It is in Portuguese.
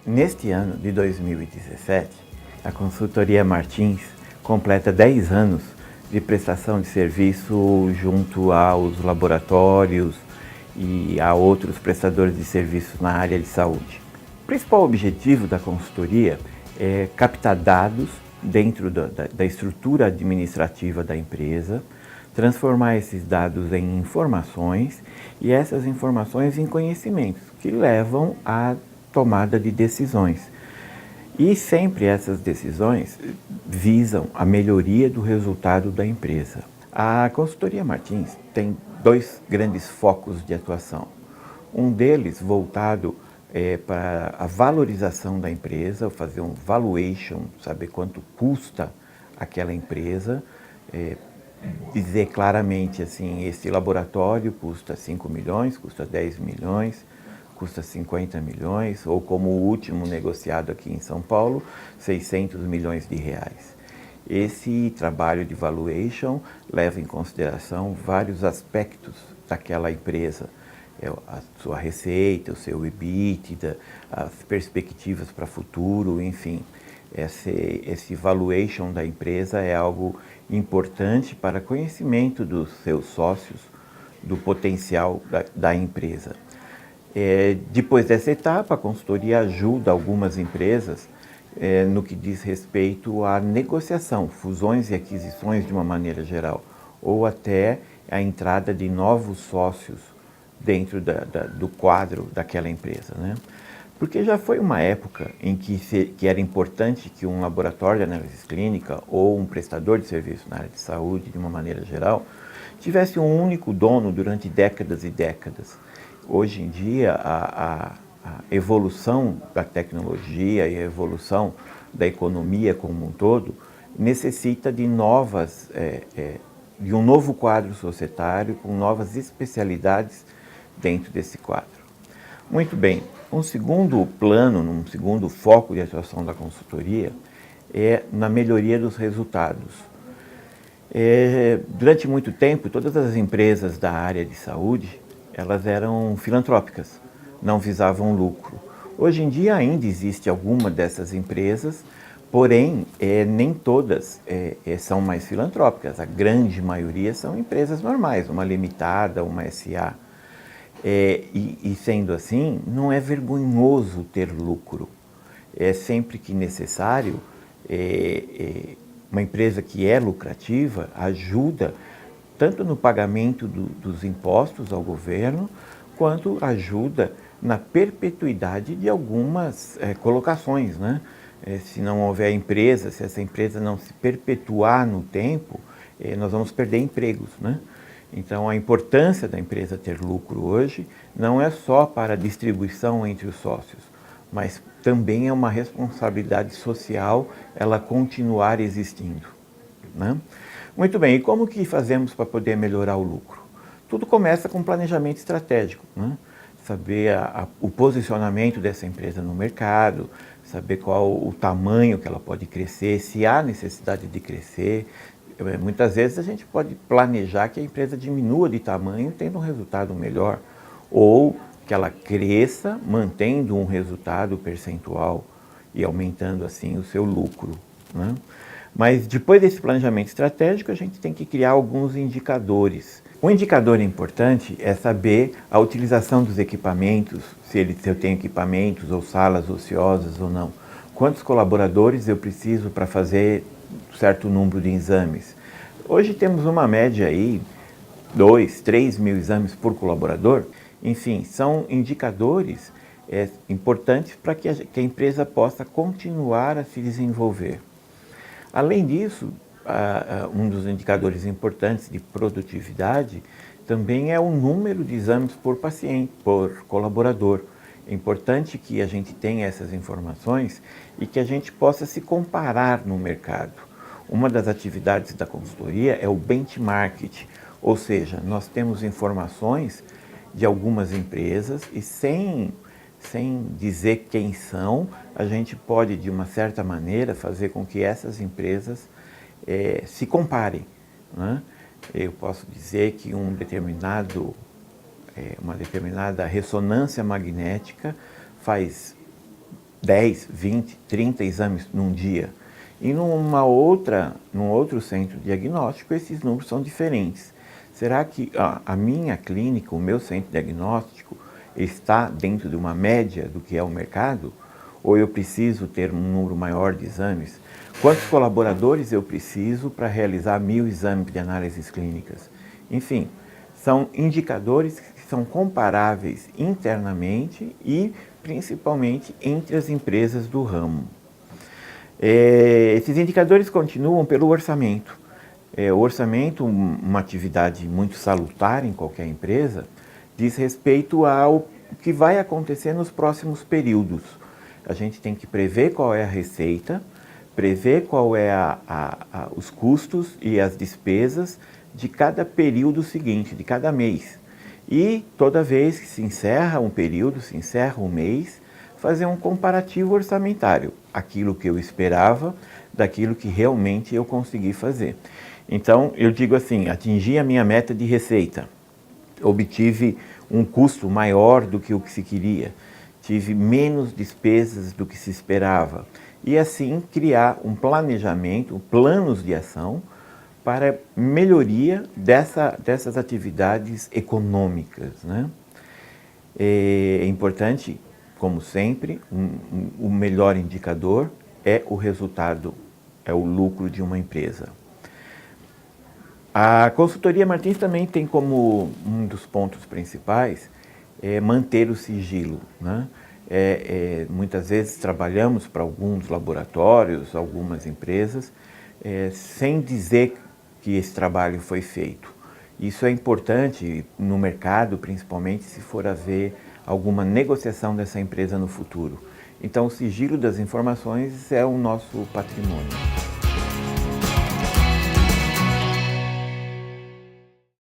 Neste ano de 2017, a consultoria Martins completa 10 anos de prestação de serviço junto aos laboratórios e a outros prestadores de serviços na área de saúde. O principal objetivo da consultoria é captar dados dentro da estrutura administrativa da empresa, transformar esses dados em informações e essas informações em conhecimentos que levam à tomada de decisões. E sempre essas decisões visam a melhoria do resultado da empresa. A consultoria Martins tem dois grandes focos de atuação. Um deles voltado para a valorização da empresa, fazer um valuation, saber quanto custa aquela empresa, dizer claramente assim, esse laboratório custa 5 milhões, custa 10 milhões, custa 50 milhões, ou como o último negociado aqui em São Paulo, 600 milhões de reais. Esse trabalho de valuation leva em consideração vários aspectos daquela empresa, a sua receita, o seu EBITDA, as perspectivas para o futuro, enfim. Esse valuation da empresa é algo importante para conhecimento dos seus sócios, do potencial da empresa. Depois dessa etapa, a consultoria ajuda algumas empresas no que diz respeito à negociação, fusões e aquisições de uma maneira geral, ou até a entrada de novos sócios dentro do quadro daquela empresa, né? Porque já foi uma época em que era importante que um laboratório de análise clínica ou um prestador de serviço na área de saúde, de uma maneira geral, tivesse um único dono durante décadas e décadas. Hoje em dia, a evolução da tecnologia e a evolução da economia como um todo necessita de de um novo quadro societário com novas especialidades dentro desse quadro. Muito bem, um segundo plano, um segundo foco de atuação da consultoria é na melhoria dos resultados. Durante muito tempo, todas as empresas da área de saúde, elas eram filantrópicas, não visavam lucro. Hoje em dia ainda existe alguma dessas empresas, porém nem todas são mais filantrópicas. A grande maioria são empresas normais, uma limitada, uma SA. E sendo assim, não é vergonhoso ter lucro. Sempre que necessário, uma empresa que é lucrativa ajuda tanto no pagamento dos impostos ao governo, quanto ajuda na perpetuidade de algumas colocações, né? Se não houver empresa, se essa empresa não se perpetuar no tempo, nós vamos perder empregos, né? Então, a importância da empresa ter lucro hoje não é só para a distribuição entre os sócios, mas também é uma responsabilidade social ela continuar existindo, né? Muito bem, e como que fazemos para poder melhorar o lucro? Tudo começa com planejamento estratégico, né? Saber o posicionamento dessa empresa no mercado, saber qual o tamanho que ela pode crescer, se há necessidade de crescer. Muitas vezes a gente pode planejar que a empresa diminua de tamanho tendo um resultado melhor, ou que ela cresça mantendo um resultado percentual e aumentando assim o seu lucro, né? Mas depois desse planejamento estratégico, a gente tem que criar alguns indicadores. Um indicador importante é saber a utilização dos equipamentos, se eu tenho equipamentos ou salas ociosas ou não. Quantos colaboradores eu preciso para fazer certo número de exames. Hoje temos uma média aí, 2, 3 mil exames por colaborador. Enfim, são indicadores importantes para que a empresa possa continuar a se desenvolver. Além disso, um dos indicadores importantes de produtividade também é o número de exames por paciente, por colaborador. É importante que a gente tenha essas informações e que a gente possa se comparar no mercado. Uma das atividades da consultoria é o benchmarking, ou seja, nós temos informações de algumas empresas e sem dizer quem são, a gente pode, de uma certa maneira, fazer com que essas empresas se comparem, né? Eu posso dizer que uma determinada ressonância magnética faz 10, 20, 30 exames num dia. E num outro centro diagnóstico, esses números são diferentes. Será que a minha clínica, o meu centro diagnóstico, está dentro de uma média do que é o mercado? Ou eu preciso ter um número maior de exames? Quantos colaboradores eu preciso para realizar 1000 exames de análises clínicas? Enfim, são indicadores que são comparáveis internamente e principalmente entre as empresas do ramo. Esses indicadores continuam pelo orçamento. O orçamento, uma atividade muito salutar em qualquer empresa, diz respeito ao que vai acontecer nos próximos períodos. A gente tem que prever qual é a receita, prever qual é os custos e as despesas de cada período seguinte, de cada mês. E toda vez que se encerra um período, se encerra um mês, fazer um comparativo orçamentário, aquilo que eu esperava, daquilo que realmente eu consegui fazer. Então, eu digo assim, atingi a minha meta de receita, obtive um custo maior do que o que se queria, tive menos despesas do que se esperava, e assim criar um planejamento, planos de ação para melhoria dessas atividades econômicas, né? É importante, como sempre, o melhor indicador é o resultado, é o lucro de uma empresa. A consultoria Martins também tem como um dos pontos principais manter o sigilo, né? Muitas vezes trabalhamos para alguns laboratórios, algumas empresas, sem dizer que esse trabalho foi feito. Isso é importante no mercado, principalmente se for haver alguma negociação dessa empresa no futuro. Então, o sigilo das informações é o nosso patrimônio.